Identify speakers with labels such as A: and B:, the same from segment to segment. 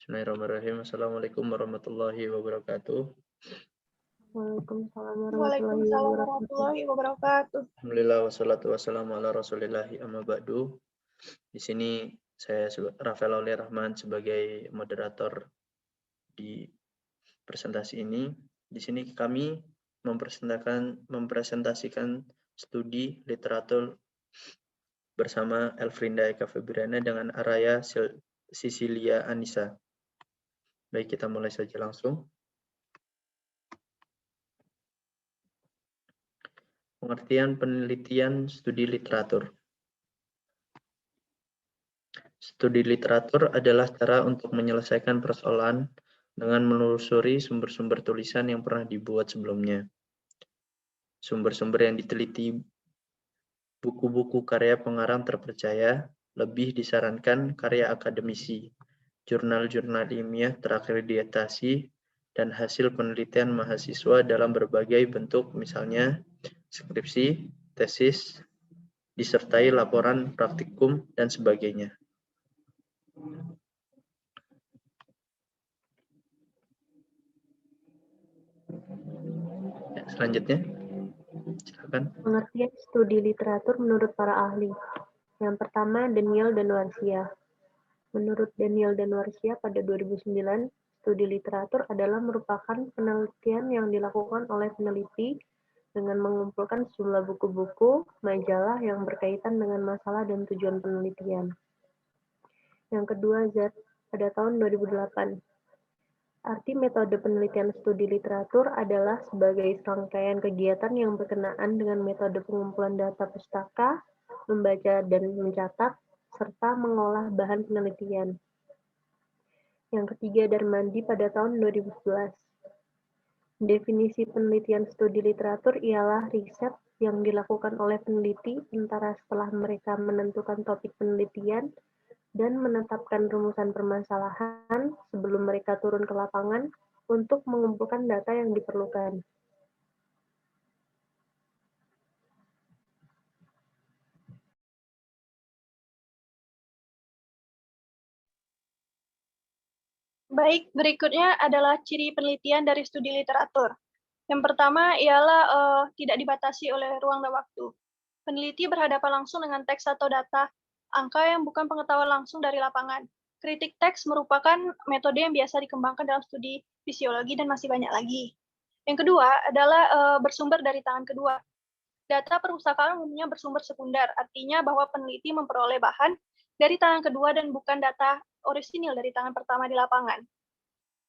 A: Bismillahirrahmanirrahim. Assalamualaikum warahmatullahi wabarakatuh.
B: Waalaikumsalam
C: warahmatullahi wabarakatuh.
A: Alhamdulillah wassalatu wassalamu ala rasulillahi amma ba'du. Di sini saya Rafael Aulia Rahman sebagai moderator di presentasi ini. Di sini kami mempresentasikan studi literatur bersama Elfrinda Eka Febriana dengan Araya Sicilia Anissa. Baik, kita mulai saja langsung. Pengertian penelitian studi literatur. Studi literatur adalah cara untuk menyelesaikan persoalan dengan menelusuri sumber-sumber tulisan yang pernah dibuat sebelumnya. Sumber-sumber yang diteliti buku-buku karya pengarang terpercaya, lebih disarankan karya akademisi, jurnal-jurnal ilmiah terakreditasi, dan hasil penelitian mahasiswa dalam berbagai bentuk, misalnya skripsi, tesis, disertai laporan praktikum, dan sebagainya. Ya, selanjutnya, silakan.
B: Pengertian studi literatur menurut para ahli. Yang pertama, Daniel Danuarsia. Menurut Daniel Danuarsia pada 2009, studi literatur adalah merupakan penelitian yang dilakukan oleh peneliti dengan mengumpulkan sejumlah buku-buku, majalah yang berkaitan dengan masalah dan tujuan penelitian. Yang kedua, Z pada tahun 2008. Arti metode penelitian studi literatur adalah sebagai serangkaian kegiatan yang berkenaan dengan metode pengumpulan data pustaka, membaca dan mencatat, serta mengolah bahan penelitian. Yang ketiga, Darmandi pada tahun 2011. Definisi penelitian studi literatur ialah riset yang dilakukan oleh peneliti antara setelah mereka menentukan topik penelitian dan menetapkan rumusan permasalahan sebelum mereka turun ke lapangan untuk mengumpulkan data yang diperlukan.
C: Baik, berikutnya adalah ciri penelitian dari studi literatur. Yang pertama ialah tidak dibatasi oleh ruang dan waktu. Peneliti berhadapan langsung dengan teks atau data, angka yang bukan pengetahuan langsung dari lapangan. Kritik teks merupakan metode yang biasa dikembangkan dalam studi fisiologi dan masih banyak lagi. Yang kedua adalah bersumber dari tangan kedua. Data perpustakaan umumnya bersumber sekunder, artinya bahwa peneliti memperoleh bahan dari tangan kedua dan bukan data orisinil dari tangan pertama di lapangan.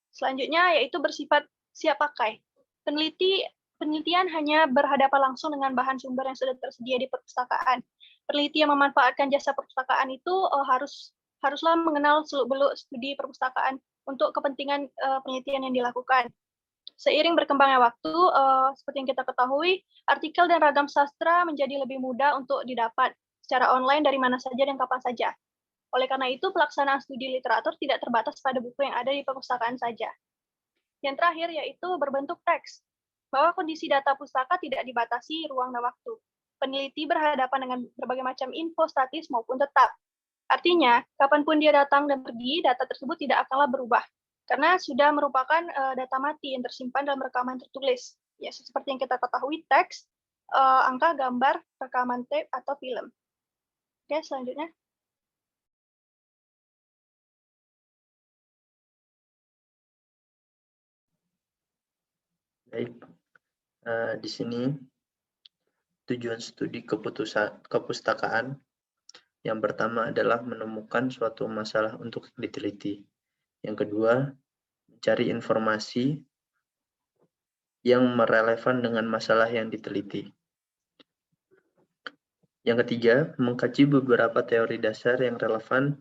C: Selanjutnya yaitu bersifat siap pakai. Penelitian hanya berhadapan langsung dengan bahan sumber yang sudah tersedia di perpustakaan. Peneliti yang memanfaatkan jasa perpustakaan itu haruslah mengenal seluk-beluk studi perpustakaan untuk kepentingan penelitian yang dilakukan. Seiring berkembangnya waktu, seperti yang kita ketahui, artikel dan ragam sastra menjadi lebih mudah untuk didapat secara online dari mana saja dan kapan saja. Oleh karena itu, pelaksanaan studi literatur tidak terbatas pada buku yang ada di perpustakaan saja. Yang terakhir yaitu berbentuk teks, bahwa kondisi data pustaka tidak dibatasi ruang dan waktu. Peneliti berhadapan dengan berbagai macam info statis maupun tetap. Artinya, kapanpun dia datang dan pergi, data tersebut tidak akanlah berubah, karena sudah merupakan data mati yang tersimpan dalam rekaman tertulis. Ya, seperti yang kita ketahui, teks, angka, gambar, rekaman tape, atau film. Oke, selanjutnya.
A: Baik, di sini tujuan studi kepustakaan yang pertama adalah menemukan suatu masalah untuk diteliti. Yang kedua, mencari informasi yang relevan dengan masalah yang diteliti. Yang ketiga, mengkaji beberapa teori dasar yang relevan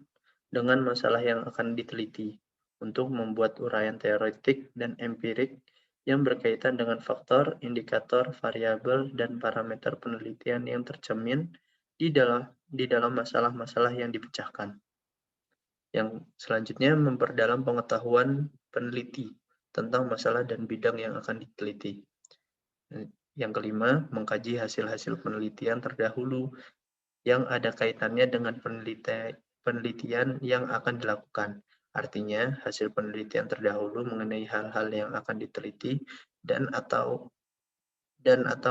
A: dengan masalah yang akan diteliti untuk membuat uraian teoretik dan empirik yang berkaitan dengan faktor, indikator, variabel, dan parameter penelitian yang tercermin di dalam masalah-masalah yang dipecahkan. Yang selanjutnya, memperdalam pengetahuan peneliti tentang masalah dan bidang yang akan diteliti. Yang kelima, mengkaji hasil-hasil penelitian terdahulu yang ada kaitannya dengan penelitian yang akan dilakukan. Artinya, hasil penelitian terdahulu mengenai hal-hal yang akan diteliti dan atau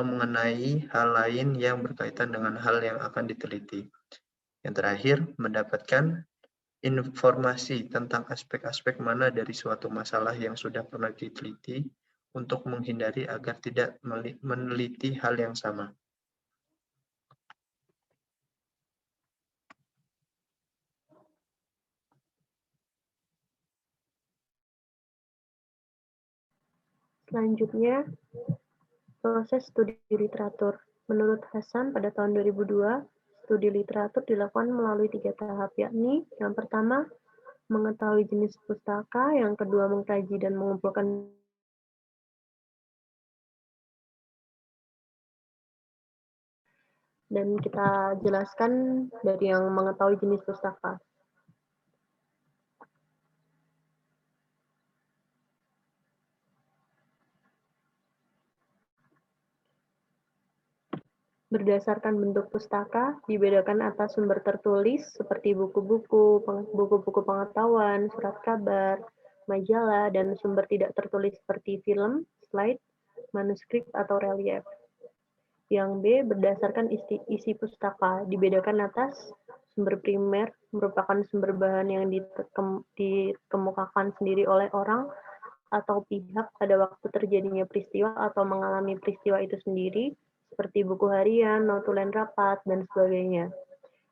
A: mengenai hal lain yang berkaitan dengan hal yang akan diteliti. Yang terakhir, mendapatkan informasi tentang aspek-aspek mana dari suatu masalah yang sudah pernah diteliti untuk menghindari agar tidak meneliti hal yang sama.
B: Selanjutnya, proses studi literatur. Menurut Hasan, pada tahun 2002, studi literatur dilakukan melalui 3 tahap, yakni yang pertama, mengetahui jenis pustaka, yang kedua, mengkaji dan mengumpulkan dan kita jelaskan dari yang mengetahui jenis pustaka. Berdasarkan bentuk pustaka, dibedakan atas sumber tertulis seperti buku-buku pengetahuan, surat kabar, majalah, dan sumber tidak tertulis seperti film, slide, manuskrip, atau relief. Yang B, berdasarkan isi pustaka, dibedakan atas sumber primer, merupakan sumber bahan yang dikemukakan sendiri oleh orang atau pihak pada waktu terjadinya peristiwa atau mengalami peristiwa itu sendiri, seperti buku harian, notulen rapat, dan sebagainya.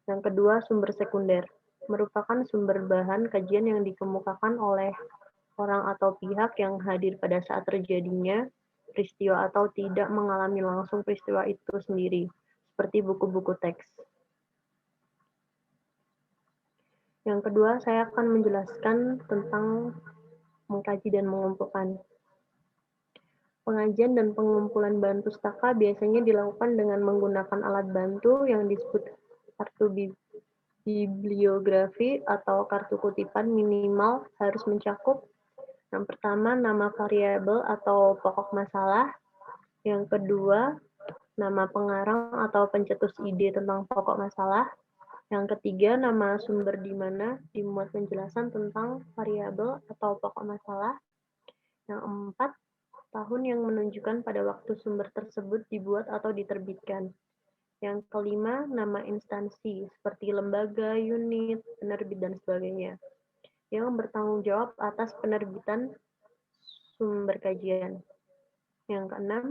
B: Yang kedua, sumber sekunder, merupakan sumber bahan kajian yang dikemukakan oleh orang atau pihak yang hadir pada saat terjadinya peristiwa atau tidak mengalami langsung peristiwa itu sendiri, seperti buku-buku teks. Yang kedua, saya akan menjelaskan tentang mengkaji dan mengumpulkan. Pengajian dan pengumpulan bahan pustaka biasanya dilakukan dengan menggunakan alat bantu yang disebut kartu bibliografi atau kartu kutipan. Minimal harus mencakup yang pertama, nama variabel atau pokok masalah. Yang kedua, nama pengarang atau pencetus ide tentang pokok masalah. Yang ketiga, nama sumber di mana dimuat penjelasan tentang variabel atau pokok masalah. Yang keempat, tahun yang menunjukkan pada waktu sumber tersebut dibuat atau diterbitkan. Yang kelima, nama instansi seperti lembaga, unit, penerbit, dan sebagainya yang bertanggung jawab atas penerbitan sumber kajian. Yang keenam,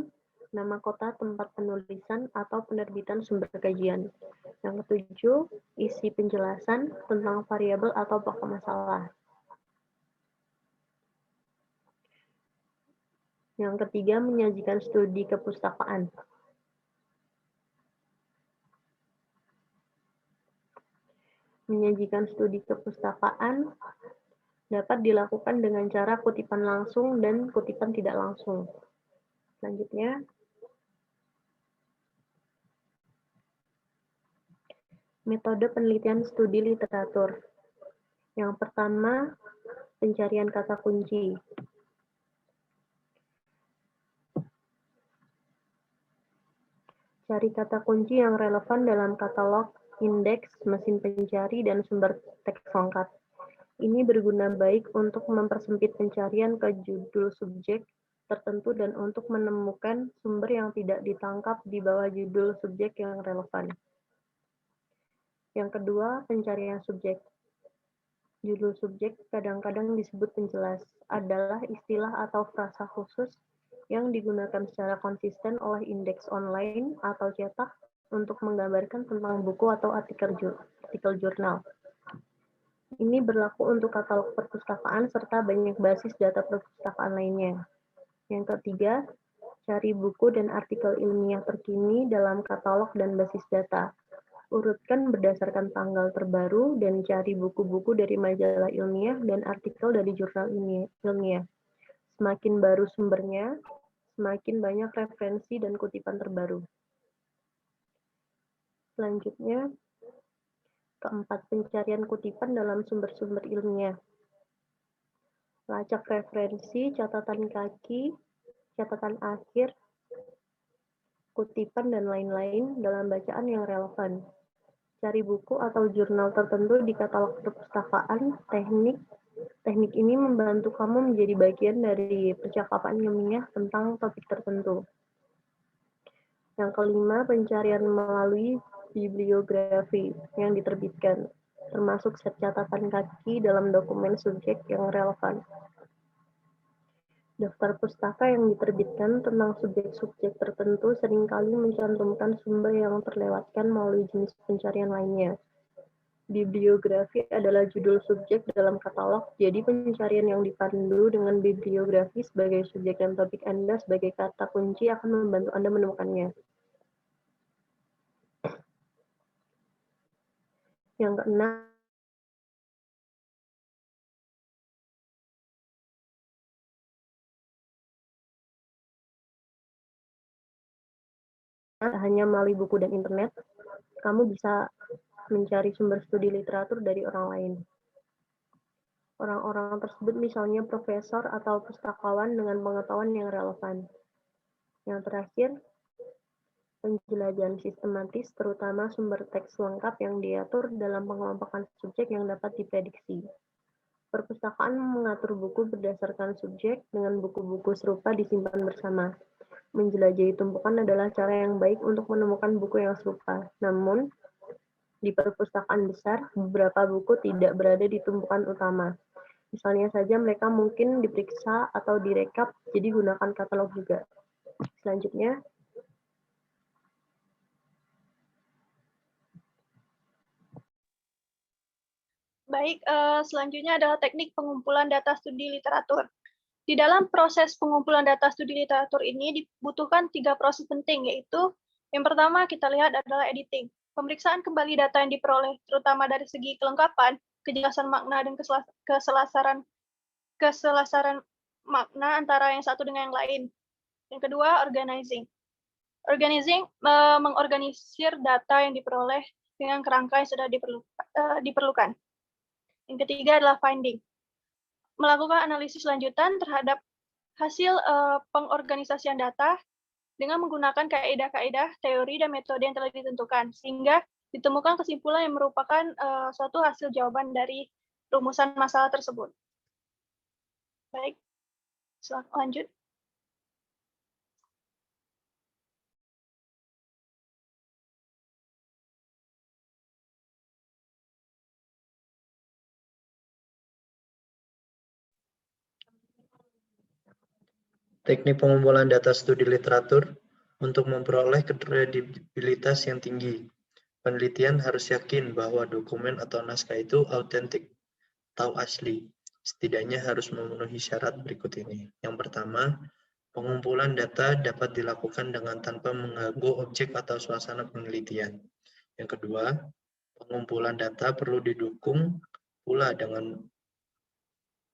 B: nama kota tempat penulisan atau penerbitan sumber kajian. Yang ketujuh, isi penjelasan tentang variabel atau pokok masalah. Yang ketiga, menyajikan studi kepustakaan. Menyajikan studi kepustakaan dapat dilakukan dengan cara kutipan langsung dan kutipan tidak langsung. Selanjutnya, metode penelitian studi literatur. Yang pertama, pencarian kata kunci. Cari kata kunci yang relevan dalam katalog, indeks, mesin pencari, dan sumber teks lengkap. Ini berguna baik untuk mempersempit pencarian ke judul subjek tertentu dan untuk menemukan sumber yang tidak ditangkap di bawah judul subjek yang relevan. Yang kedua, pencarian subjek. Judul subjek kadang-kadang disebut penjelas, adalah istilah atau frasa khusus yang digunakan secara konsisten oleh indeks online atau cetak untuk menggambarkan tentang buku atau artikel jurnal. Ini berlaku untuk katalog perpustakaan serta banyak basis data perpustakaan lainnya. Yang ketiga, cari buku dan artikel ilmiah terkini dalam katalog dan basis data. Urutkan berdasarkan tanggal terbaru dan cari buku-buku dari majalah ilmiah dan artikel dari jurnal ilmiah. Semakin baru sumbernya, semakin banyak referensi dan kutipan terbaru. Selanjutnya, keempat, pencarian kutipan dalam sumber-sumber ilmiah. Lacak referensi, catatan kaki, catatan akhir, kutipan, dan lain-lain dalam bacaan yang relevan. Cari buku atau jurnal tertentu di katalog perpustakaan, teknik, Teknik ini membantu kamu menjadi bagian dari percakapan ilmiah tentang topik tertentu. Yang kelima, pencarian melalui bibliografi yang diterbitkan, termasuk set catatan kaki dalam dokumen subjek yang relevan. Daftar pustaka yang diterbitkan tentang subjek-subjek tertentu seringkali mencantumkan sumber yang terlewatkan melalui jenis pencarian lainnya. Bibliografi adalah judul subjek dalam katalog, jadi pencarian yang dipandu dengan bibliografi sebagai subjek dan topik Anda sebagai kata kunci akan membantu Anda menemukannya. Yang keenam, hanya melalui buku dan internet, kamu bisa mencari sumber studi literatur dari orang lain. Orang-orang tersebut misalnya profesor atau pustakawan dengan pengetahuan yang relevan. Yang terakhir, penjelajahan sistematis, terutama sumber teks lengkap yang diatur dalam pengelompokan subjek yang dapat diprediksi. Perpustakaan mengatur buku berdasarkan subjek dengan buku-buku serupa disimpan bersama. Menjelajahi tumpukan adalah cara yang baik untuk menemukan buku yang serupa. Namun, di perpustakaan besar, beberapa buku tidak berada di tumpukan utama. Misalnya saja mereka mungkin diperiksa atau direkap, jadi gunakan katalog juga. Selanjutnya,
C: Baik, selanjutnya adalah teknik pengumpulan data studi literatur. Di dalam proses pengumpulan data studi literatur ini dibutuhkan 3 proses penting, yaitu yang pertama kita lihat adalah editing. Pemeriksaan kembali data yang diperoleh, terutama dari segi kelengkapan, kejelasan makna, dan keselasaran makna antara yang satu dengan yang lain. Yang kedua, organizing. Organizing mengorganisir data yang diperoleh dengan kerangka yang sudah diperlukan. Yang ketiga adalah finding. Melakukan analisis lanjutan terhadap hasil pengorganisasian data dengan menggunakan kaidah-kaidah, teori, dan metode yang telah ditentukan, sehingga ditemukan kesimpulan yang merupakan suatu hasil jawaban dari rumusan masalah tersebut. Baik, lanjut.
A: Teknik pengumpulan data studi literatur untuk memperoleh kredibilitas yang tinggi. Penelitian harus yakin bahwa dokumen atau naskah itu autentik atau asli. Setidaknya harus memenuhi syarat berikut ini. Yang pertama, pengumpulan data dapat dilakukan dengan tanpa mengganggu objek atau suasana penelitian. Yang kedua, pengumpulan data perlu didukung pula dengan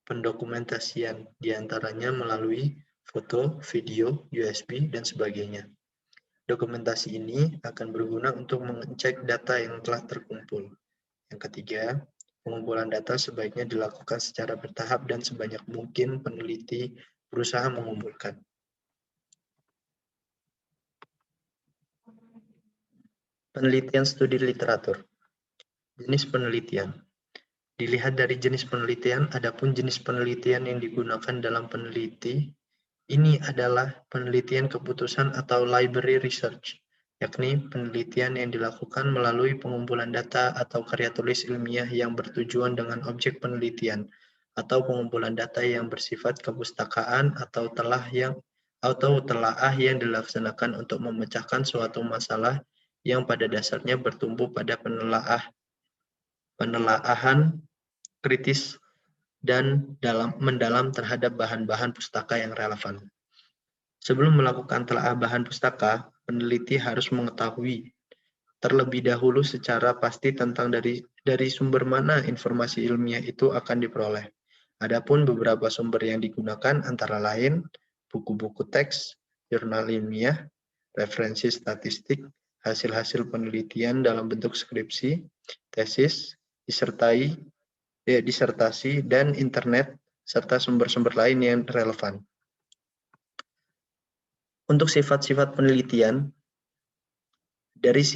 A: pendokumentasian, diantaranya melalui foto, video, USB, dan sebagainya. Dokumentasi ini akan berguna untuk mengecek data yang telah terkumpul. Yang ketiga, pengumpulan data sebaiknya dilakukan secara bertahap dan sebanyak mungkin peneliti berusaha mengumpulkan. Penelitian studi literatur. Jenis penelitian. Dilihat dari jenis penelitian, adapun jenis penelitian yang digunakan dalam peneliti ini adalah penelitian keputusan atau library research, yakni penelitian yang dilakukan melalui pengumpulan data atau karya tulis ilmiah yang bertujuan dengan objek penelitian, atau pengumpulan data yang bersifat kepustakaan atau telaah yang dilaksanakan untuk memecahkan suatu masalah yang pada dasarnya bertumpu pada penelaahan kritis dan mendalam terhadap bahan-bahan pustaka yang relevan. Sebelum melakukan telaah bahan pustaka, peneliti harus mengetahui terlebih dahulu secara pasti tentang dari sumber mana informasi ilmiah itu akan diperoleh. Adapun beberapa sumber yang digunakan antara lain buku-buku teks, jurnal ilmiah, referensi statistik, hasil-hasil penelitian dalam bentuk skripsi, tesis, disertasi, dan internet, serta sumber-sumber lain yang relevan. Untuk sifat-sifat penelitian, dari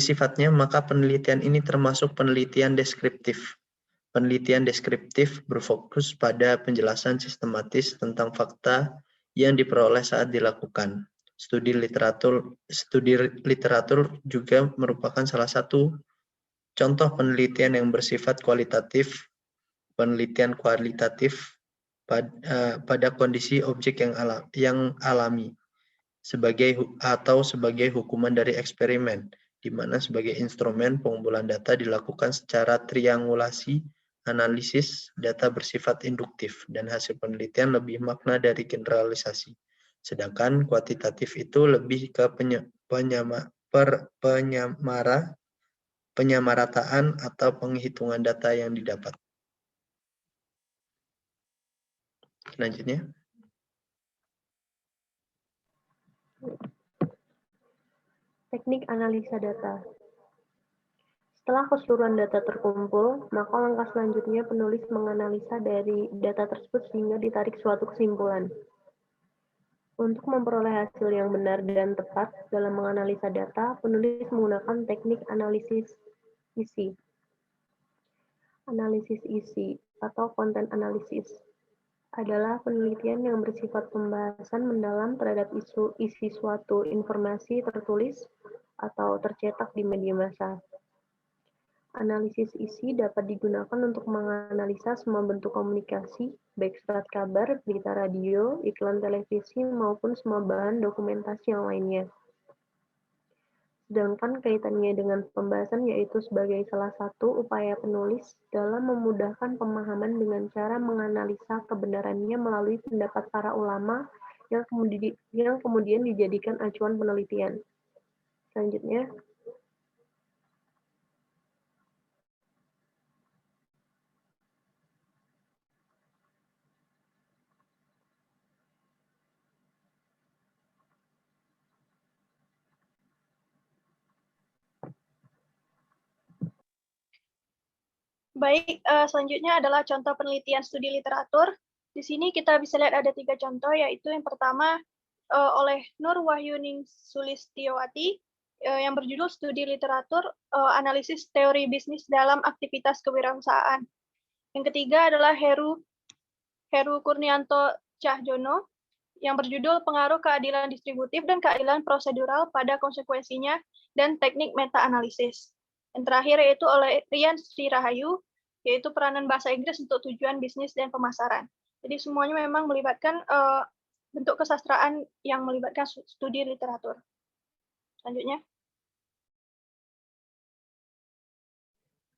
A: sifatnya maka penelitian ini termasuk penelitian deskriptif. Penelitian deskriptif berfokus pada penjelasan sistematis tentang fakta yang diperoleh saat dilakukan. Studi literatur juga merupakan salah satu contoh penelitian yang bersifat kualitatif. Penelitian kualitatif pada kondisi objek yang alami sebagai hukuman dari eksperimen, di mana sebagai instrumen pengumpulan data dilakukan secara triangulasi, analisis data bersifat induktif, dan hasil penelitian lebih makna dari generalisasi. Sedangkan kuantitatif itu lebih ke penyamarataan atau penghitungan data yang didapat. Selanjutnya.
B: Teknik analisa data. Setelah keseluruhan data terkumpul, maka langkah selanjutnya penulis menganalisa dari data tersebut sehingga ditarik suatu kesimpulan. Untuk memperoleh hasil yang benar dan tepat dalam menganalisa data, penulis menggunakan teknik analisis isi. Analisis isi atau konten analisis adalah penelitian yang bersifat pembahasan mendalam terhadap isi suatu informasi tertulis atau tercetak di media massa. Analisis isi dapat digunakan untuk menganalisa semua bentuk komunikasi, baik surat kabar, berita radio, iklan televisi, maupun semua bahan dokumentasi yang lainnya. Sedangkan kaitannya dengan pembahasan yaitu sebagai salah satu upaya penulis dalam memudahkan pemahaman dengan cara menganalisa kebenarannya melalui pendapat para ulama yang kemudian dijadikan acuan penelitian. Selanjutnya.
C: Baik, selanjutnya adalah contoh penelitian studi literatur. Di sini kita bisa lihat ada 3 contoh, yaitu yang pertama oleh Nur Wahyuning Sulistiowati yang berjudul Studi Literatur Analisis Teori Bisnis dalam Aktivitas Kewirausahaan. Yang ketiga adalah Heru Kurnianto Cahjono yang berjudul Pengaruh Keadilan Distributif dan Keadilan Prosedural pada Konsekuensinya dan Teknik Meta-Analisis. Yang terakhir yaitu oleh Rian Sri Rahayu, yaitu peranan bahasa Inggris untuk tujuan bisnis dan pemasaran. Jadi semuanya memang melibatkan bentuk kesastraan yang melibatkan studi literatur. Selanjutnya.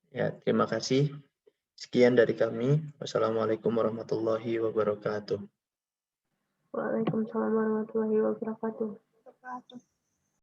A: Ya, terima kasih. Sekian dari kami. Wassalamualaikum warahmatullahi wabarakatuh.
B: Waalaikumsalam warahmatullahi wabarakatuh.